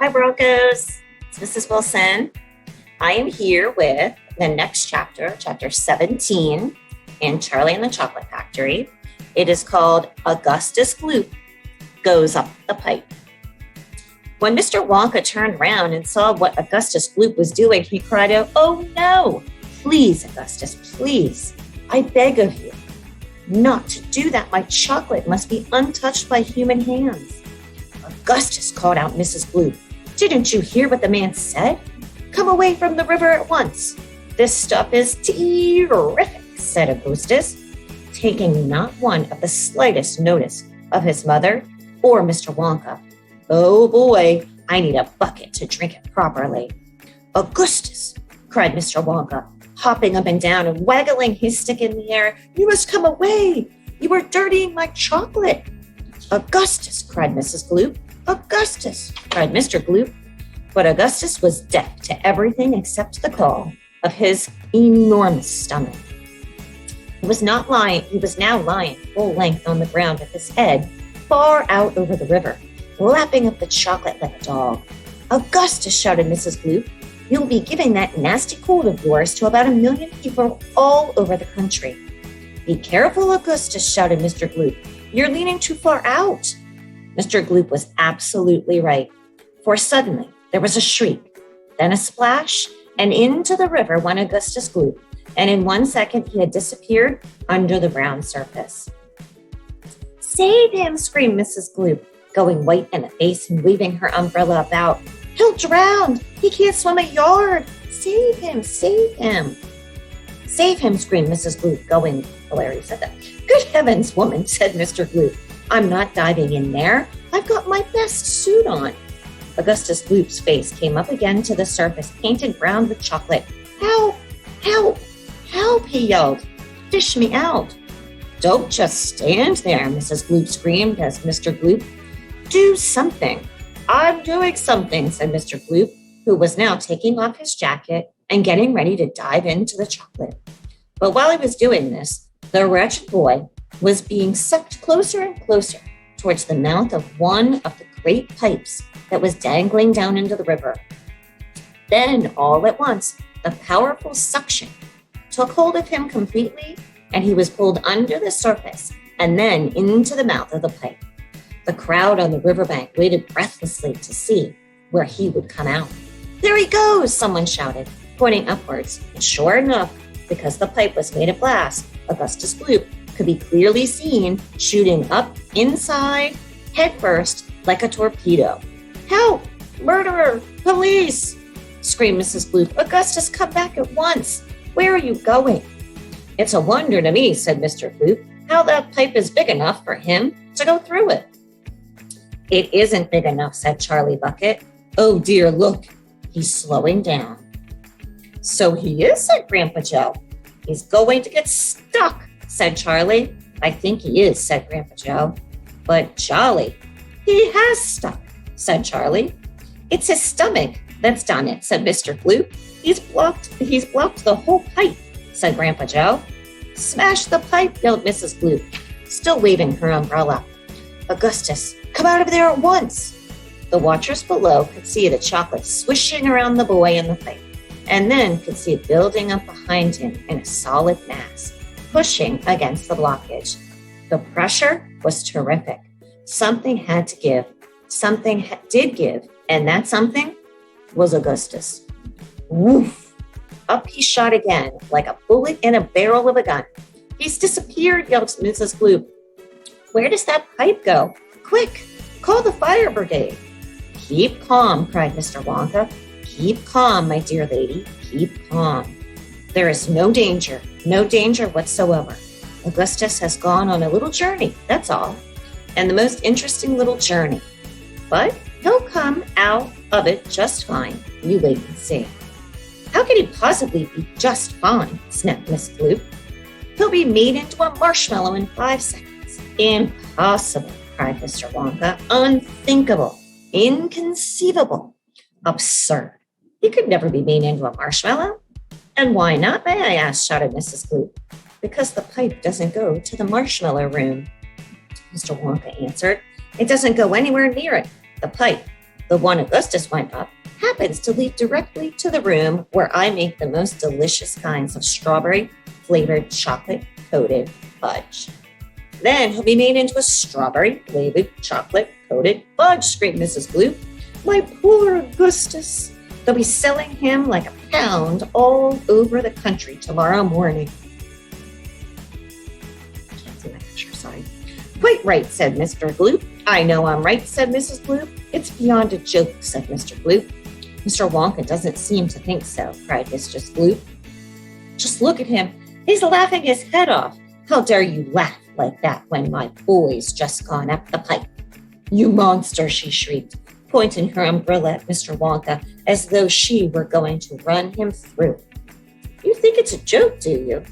Hi, Broncos. It's Mrs. Wilson. I am here with the next chapter, chapter 17, in Charlie and the Chocolate Factory. It is called Augustus Gloop Goes Up the Pipe. When Mr. Wonka turned around and saw what Augustus Gloop was doing, he cried out, "Oh no! Please, Augustus, please, I beg of you, not to do that. My chocolate must be untouched by human hands." "Augustus," called out Mrs. Gloop, "didn't you hear what the man said? Come away from the river at once. This stuff is terrific," said Augustus, taking not one of the slightest notice of his mother or Mr. Wonka. "Oh boy, I need a bucket to drink it properly." "Augustus," cried Mr. Wonka, hopping up and down and waggling his stick in the air, "you must come away. You are dirtying my chocolate." "Augustus," cried Mrs. Gloop. "Augustus," cried Mr. Gloop. But Augustus was deaf to everything except the call of his enormous stomach. He was now lying full length on the ground with his head far out over the river, lapping up the chocolate like a dog. "Augustus," shouted Mrs. Gloop, "you'll be giving that nasty cold of yours to about 1,000,000 people all over the country." "Be careful, Augustus," shouted Mr. Gloop. "You're leaning too far out." Mr. Gloop was absolutely right, for suddenly there was a shriek, then a splash, and into the river went Augustus Gloop, and in 1 second he had disappeared under the brown surface. "Save him!" screamed Mrs. Gloop, going white in the face and waving her umbrella about. "He'll drown! He can't swim a yard! Save him! Save him!" "Save him!" screamed Mrs. Gloop, going. Larry said that. "Good heavens, woman," said Mr. Gloop. "I'm not diving in there. I've got my best suit on." Augustus Gloop's face came up again to the surface, painted brown with chocolate. "Help! Help! Help!" he yelled. "Fish me out!" "Don't just stand there," Mrs. Gloop screamed as Mr. Gloop. "Do something." "I'm doing something," said Mr. Gloop, who was now taking off his jacket and getting ready to dive into the chocolate. But while he was doing this, the wretched boy was being sucked closer and closer towards the mouth of one of the great pipes that was dangling down into the river. Then, all at once, the powerful suction took hold of him completely, and he was pulled under the surface and then into the mouth of the pipe. The crowd on the riverbank waited breathlessly to see where he would come out. "There he goes!" someone shouted, pointing upwards. And sure enough, because the pipe was made of glass, Augustus Gloop could be clearly seen shooting up inside, headfirst, like a torpedo. "Help! Murderer! Police!" screamed Mrs. Gloop. "Augustus, come back at once! Where are you going?" "It's a wonder to me," said Mr. Gloop, "how that pipe is big enough for him to go through it." "It isn't big enough," said Charlie Bucket. "Oh dear, look, he's slowing down." "So he is," said Grandpa Joe. "He's going to get stuck," said Charlie. "I think he is," said Grandpa Joe. "But Charlie, he has stuck," said Charlie. "It's his stomach that's done it," said Mr. Gloop. He's blocked the whole pipe," said Grandpa Joe. "Smash the pipe," yelled Mrs. Gloop, still waving her umbrella. "Augustus, come out of there at once." The watchers below could see the chocolate swishing around the boy in the pipe, and then could see it building up behind him in a solid mass, pushing against the blockage. The pressure was terrific. Something had to give. Something did give, and that something was Augustus. Woof! Up he shot again, like a bullet in a barrel of a gun. "He's disappeared," yelled Mrs. Gloop. "Where does that pipe go? Quick, call the fire brigade." "Keep calm," cried Mr. Wonka. "Keep calm, my dear lady, keep calm. There is no danger whatsoever. Augustus has gone on a little journey, that's all, and the most interesting little journey. But he'll come out of it just fine. You wait and see." "How can he possibly be just fine?" snapped Miss Gloop. "He'll be made into a marshmallow in 5 seconds. "Impossible," cried Mr. Wonka. "Unthinkable. Inconceivable. Absurd. He could never be made into a marshmallow." "And why not, may I ask?" shouted Mrs. Gloop. "Because the pipe doesn't go to the marshmallow room," Mr. Wonka answered. "It doesn't go anywhere near it. The pipe The one Augustus went up happens to lead directly to the room where I make the most delicious kinds of strawberry-flavored chocolate-coated fudge. Then he'll be made into a strawberry-flavored chocolate-coated fudge, screamed Mrs. Gloop. My poor Augustus. They'll be selling him like a pound all over the country tomorrow morning. Can't see my picture, sorry. Quite right, said Mr. Gloop. I know I'm right, said Mrs. Gloop. It's beyond a joke, said Mr. Gloop. Mr. Wonka doesn't seem to think so, cried Mistress Gloop. Just look at him. He's laughing his head off. How dare you laugh like that when my boy's just gone up the pipe? You monster, she shrieked, pointing her umbrella at Mr. Wonka as though she were going to run him through. You think it's a joke, do you?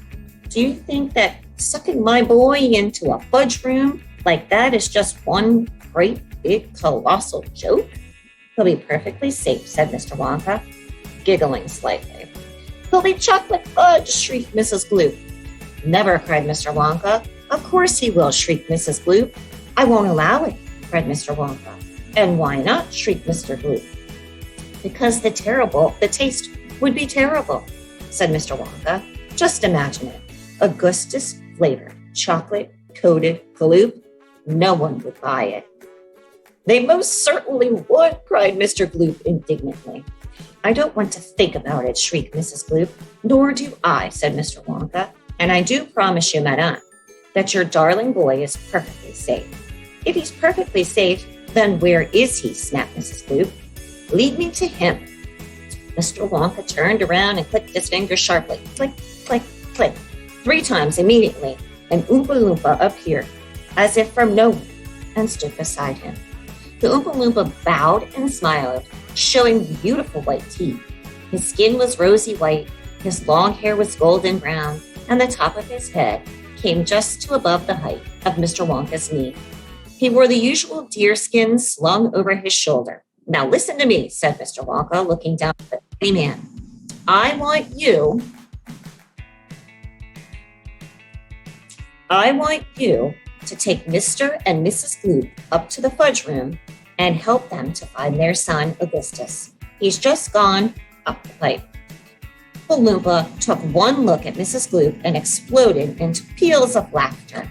Do you think that sucking my boy into a fudge room like that is just one great big colossal joke? He'll be perfectly safe, said Mr. Wonka, giggling slightly. He'll be chocolate fudge, shrieked Mrs. Gloop. Never, cried Mr. Wonka. Of course he will, shrieked Mrs. Gloop. I won't allow it, cried Mr. Wonka. And why not, shrieked Mr. Gloop. Because the taste would be terrible, said Mr. Wonka. Just imagine it. Augustus flavor, chocolate-coated gloop. No one would buy it. They most certainly would, cried Mr. Gloop indignantly. I don't want to think about it, shrieked Mrs. Gloop. Nor do I, said Mr. Wonka. And I do promise you, Madame, that your darling boy is perfectly safe. If he's perfectly safe, then where is he? Snapped Mrs. Gloop. Lead me to him. Mr. Wonka turned around and clicked his fingers sharply. Click, click, click. 3 times immediately, and Oompa Loompa appeared, as if from nowhere, and stood beside him. The Oompa Loompa bowed and smiled, showing beautiful white teeth. His skin was rosy white, his long hair was golden brown, and the top of his head came just to above the height of Mr. Wonka's knee. He wore the usual deerskin slung over his shoulder. Now listen to me, said Mr. Wonka, looking down at the tiny man. I want you to take Mr. and Mrs. Gloop up to the fudge room and help them to find their son, Augustus. He's just gone up the pipe. Oompa Loompa took one look at Mrs. Gloop and exploded into peals of laughter.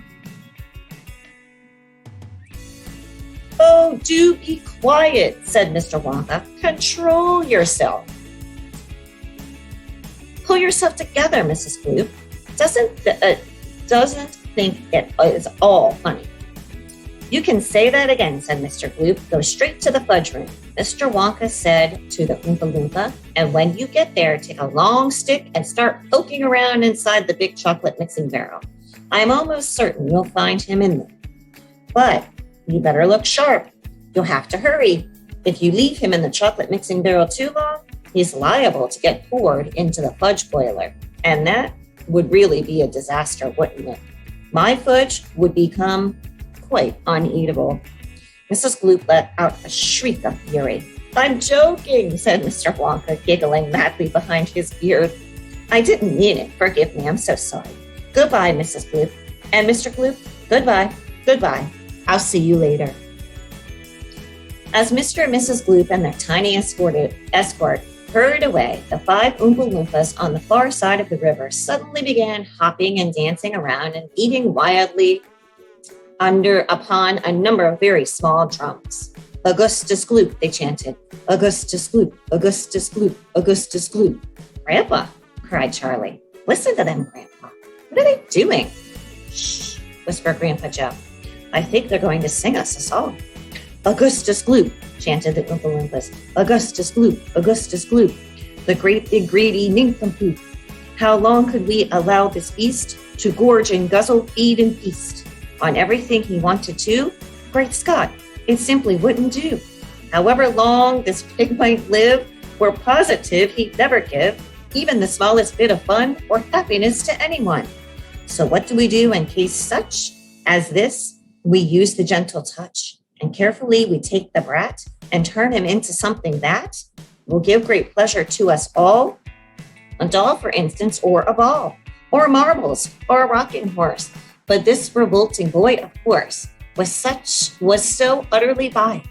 Oh, do be quiet, said Mr. Wonka. Control yourself. Pull yourself together, Mrs. Gloop. Doesn't think it is all funny. You can say that again, said Mr. Gloop. Go straight to the fudge room. Mr. Wonka said to the Oompa Loompa, and when you get there, take a long stick and start poking around inside the big chocolate mixing barrel. I'm almost certain you'll find him in there. But you better look sharp. You'll have to hurry. If you leave him in the chocolate mixing barrel too long, he's liable to get poured into the fudge boiler. And that would really be a disaster, wouldn't it? My fudge would become quite uneatable. Mrs. Gloop let out a shriek of fury. I'm joking, said Mr. Wonka, giggling madly behind his beard. I didn't mean it. Forgive me. I'm so sorry. Goodbye, Mrs. Gloop. And Mr. Gloop, goodbye. Goodbye. I'll see you later. As Mr. and Mrs. Gloop and their tiny escort hurried away, the 5 Oompa Loompas on the far side of the river suddenly began hopping and dancing around and beating wildly upon a number of very small drums. Augustus Gloop, they chanted. Augustus Gloop, Augustus Gloop, Augustus Gloop. Grandpa, cried Charlie. Listen to them, Grandpa. What are they doing? Shh, whispered Grandpa Joe. I think they're going to sing us a song. Augustus Gloop, chanted the Oompa Loompas. Augustus Gloop, Augustus Gloop, the great big greedy nincompoop. How long could we allow this beast to gorge and guzzle, feed and feast on everything he wanted to? Great Scott, it simply wouldn't do. However long this pig might live, we're positive he'd never give even the smallest bit of fun or happiness to anyone. So what do we do in case such as this? We use the gentle touch, and carefully we take the brat and turn him into something that will give great pleasure to us all. A doll, for instance, or a ball, or marbles, or a rocking horse. But this revolting boy, of course, was so utterly vile,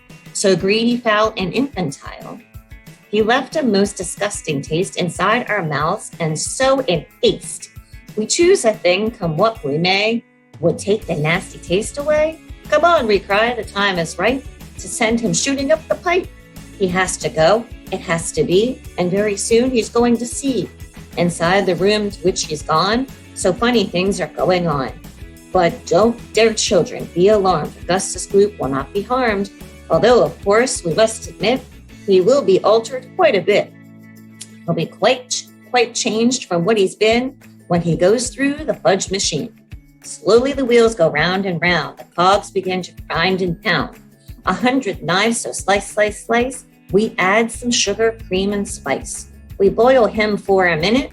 so greedy, foul, and infantile. He left a most disgusting taste inside our mouths, and so in haste, we choose a thing, come what we may, would take the nasty taste away. Come on, we cry, the time is right to send him shooting up the pipe. He has to go, it has to be, and very soon he's going to see. Inside the room to which he's gone, so funny things are going on. But don't, dear children, be alarmed. Augustus Gloop will not be harmed, although, of course, we must admit, he will be altered quite a bit. He'll be quite changed from what he's been when he goes through the fudge machine. Slowly the wheels go round and round. The cogs begin to grind and pound. 100 knives, so slice, slice, slice. We add some sugar, cream, and spice. We boil him for a minute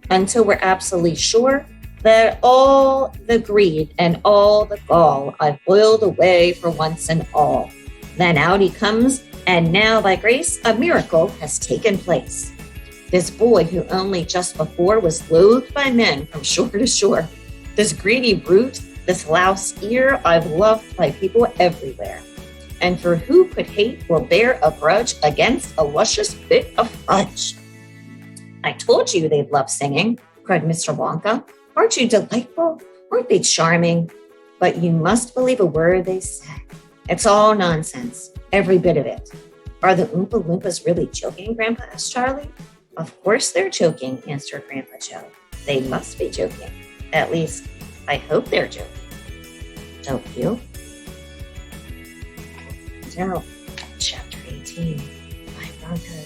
until we're absolutely sure that all the greed and all the gall I've boiled away for once and all. Then out he comes, and now by grace, a miracle has taken place. This boy who only just before was loathed by men from shore to shore, this greedy brute, this louse ear, I've loved by people everywhere. And for who could hate or bear a grudge against a luscious bit of fudge? I told you they'd love singing, cried Mr. Wonka. Aren't you delightful? Aren't they charming? But you must believe a word they say. It's all nonsense, every bit of it. Are the Oompa Loompas really joking, Grandpa asked Charlie. Of course they're joking, answered Grandpa Joe. They must be joking. At least, I hope they're joking. Don't you? Now, chapter 18 by Bronco.